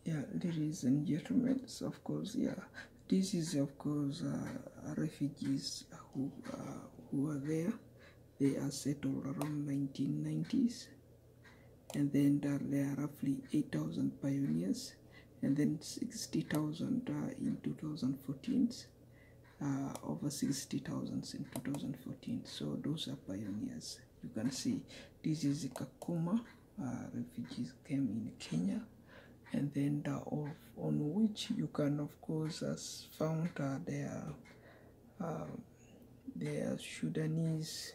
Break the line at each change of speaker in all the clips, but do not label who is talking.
Yeah, ladies and gentlemen, so of course, yeah, this is of course refugees who are there. They are settled around 1990s, and then there are roughly 8,000 pioneers, and then 60,000 in 2014, over 60,000 in 2014. So those are pioneers. You can see this is Kakuma refugees came in Kenya, and then on which you can of course found their Sudanese,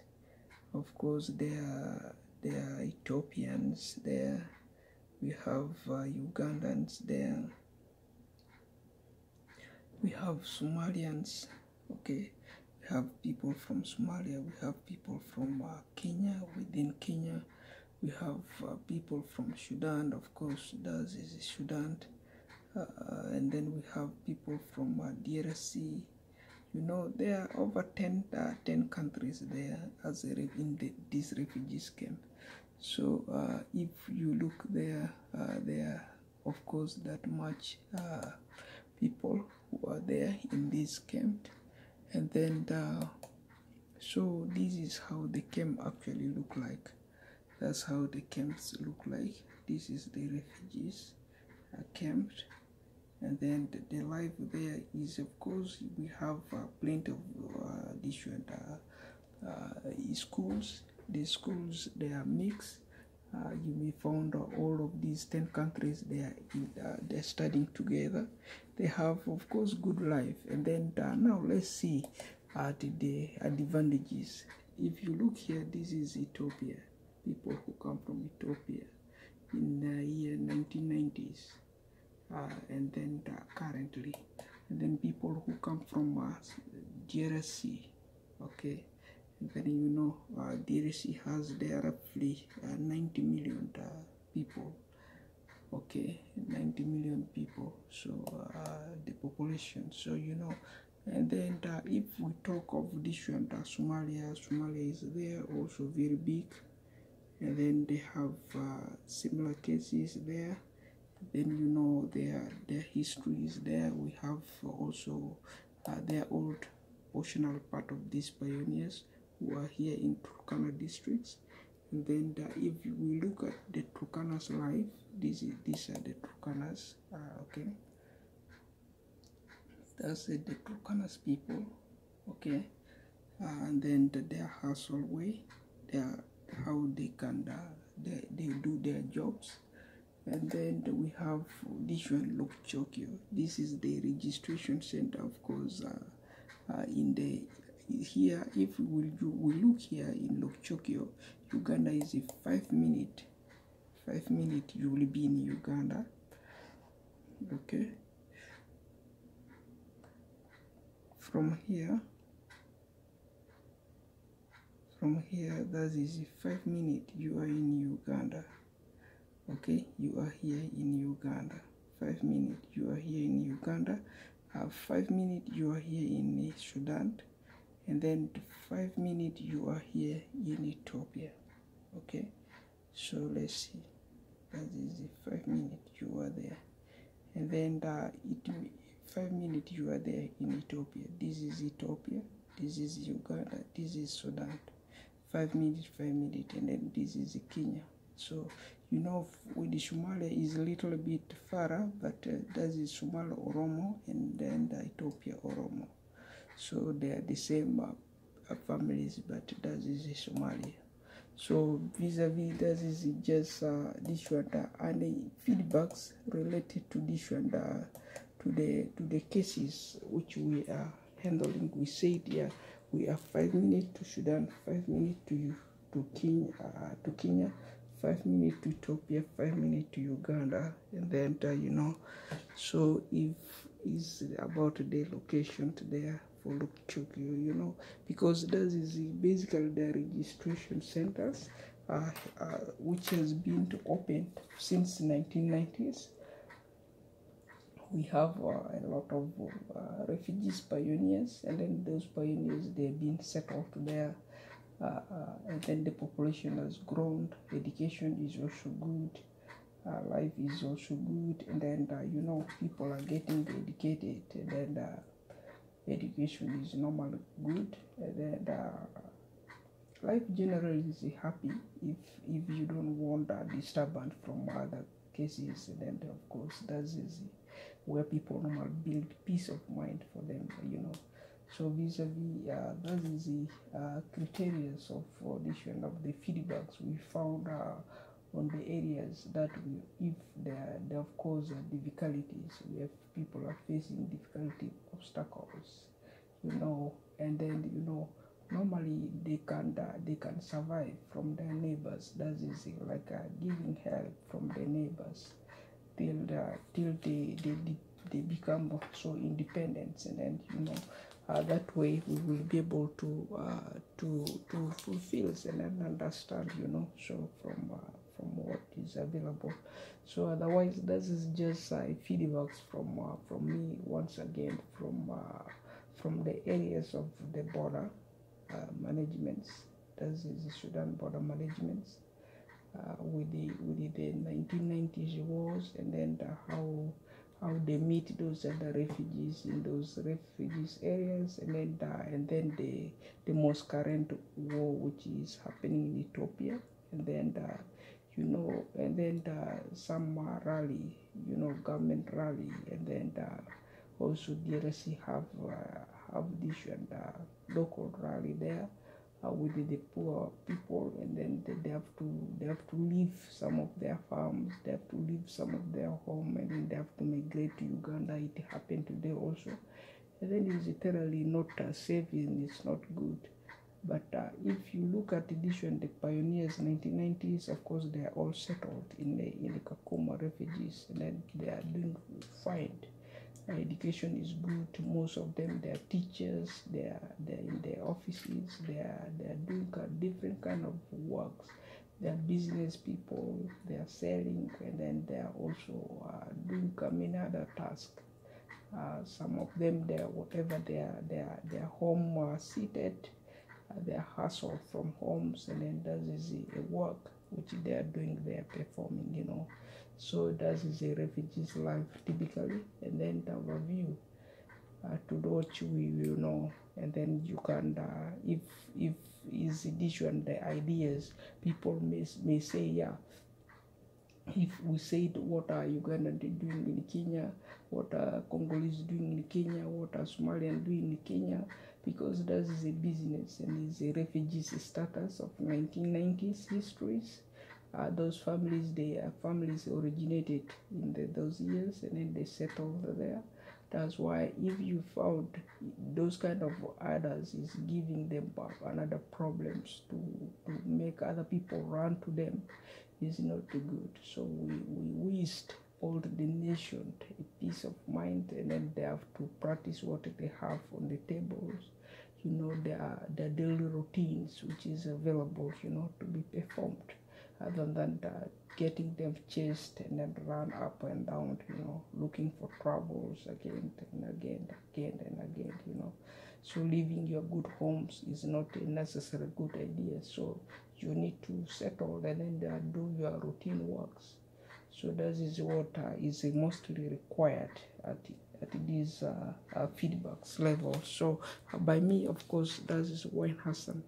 of course their Ethiopians there. We have Ugandans there. We have Somalians. Okay, we have people from Somalia. We have people from Kenya. Within Kenya, we have people from Sudan. Of course, that is Sudan. And then we have people from DRC. You know, there are over 10 countries there as this refugees camp. So if you look there, there are of course that much people who are there in this camp. And then so this is how the camp actually look like. That's how the camps look like. This is the refugees camped. And then the life there is, of course, we have plenty of different schools. The schools, they are mixed. You may find all of these 10 countries, they're studying together. They have, of course, good life. And then now let's see the advantages. If you look here, this is Ethiopia. People who come from Ethiopia in the year 1990s. And then currently, and then people who come from DRC, okay, and then you know DRC has there roughly 90 million people, okay, 90 million people, so the population, so you know. And then if we talk of different Somalia is there also very big, and then they have similar cases there. Then you know their history is there. We have also their old portional part of these pioneers who are here in Turkana districts. And then if we look at the Turkana's life, these are the Turkanas, okay. That's the Turkana's people, okay. And then their hustle way, how they can they do their jobs. And then we have this one, Lokichogio. This is the registration center, of course. Here, if we look here in Lokichogio, Uganda is a 5 minute. 5 minutes you will be in Uganda. Okay. From here, that is a 5 minutes you are in Uganda. Okay, you are here in Uganda. 5 minutes you are here in Uganda. 5 minutes you are here in Sudan, and then 5 minutes you are here in Ethiopia. Okay, so let's see. That is the 5 minutes you are there, and then 5 minutes you are there in Ethiopia. This is Ethiopia. This is Uganda. This is Sudan. 5 minutes, and then this is Kenya. So you know, with the Somalia is a little bit farther, but that is Somali Oromo, and then the Ethiopia Oromo. So they are the same families, but that is Somalia. So vis-a-vis, that is just this one and the feedbacks related to this one to the cases which we are handling. We said yeah, we are 5 minutes to Sudan, 5 minutes to Kenya. 5 minutes to Ethiopia, 5 minutes to Uganda, and then you know. So if it's about the location there for Lokichogio, you know, because that is basically the registration centers, which has been opened since 1990s. We have a lot of refugees, pioneers, and then those pioneers, they've been settled there. And then the population has grown, education is also good, life is also good, and then you know, people are getting educated, and then education is normally good, and then life generally is happy if you don't want a disturbance from other cases, and then of course that is where people normally build peace of mind for them, you know. So vis-a-vis that is the criteria of audition of the feedbacks we found on the areas that if there of course difficulties, we have people are facing difficulty obstacles, you know, and then you know, normally they can survive from their neighbors. That is like giving help from the neighbors till they become so independent, and then you know, that way we will be able to fulfill and understand, you know, so from what is available. So otherwise, this is just feedbacks from me once again from the areas of the border managements. This is the Sudan border managements with the 1990s wars, and then how they meet those other refugees in those refugees areas, and then the most current war which is happening in Ethiopia, and then you know, and then some rally, you know, government rally, and then also DRC have this and local rally there with the poor people, and then they have to leave some of their farms, they have to leave some of their home, and then they have to migrate to Uganda. It happened today also, and then it's literally not safe, and it's not good. But if you look at this one, the pioneers 1990s, of course they are all settled in the Kakuma refugees, and then they are doing fine. Education is good. Most of them, they are teachers, they're in their offices, they're doing different kind of works. They are business people, they are selling, and then they are also doing many other tasks. Some of them, they are whatever they are home seated, they are hustled from homes, and then that is a work which they are doing, they are performing, you know. So that is a refugee's life typically, and then the overview to what we will know, and then you can if is this one the ideas, people may say, yeah, if we said what are Uganda doing in Kenya, what are Congolese doing in Kenya, what are Somalian doing in Kenya, because that is a business and is a refugees status of 1990s histories. Those families, their families originated in those years, and then they settled there. That's why if you found those kind of others is giving them another problems to make other people run to them, is not too good. So we wished all the nation a peace of mind, and then they have to practice what they have on the tables, you know, their daily routines which is available, you know, to be performed, other than getting them chased and then run up and down, you know, looking for troubles again and again and again, you know. So leaving your good homes is not a necessary good idea. So you need to settle and then do your routine works. So that is what is mostly required at these feedbacks level. So by me, of course, that is Wayne Hassan.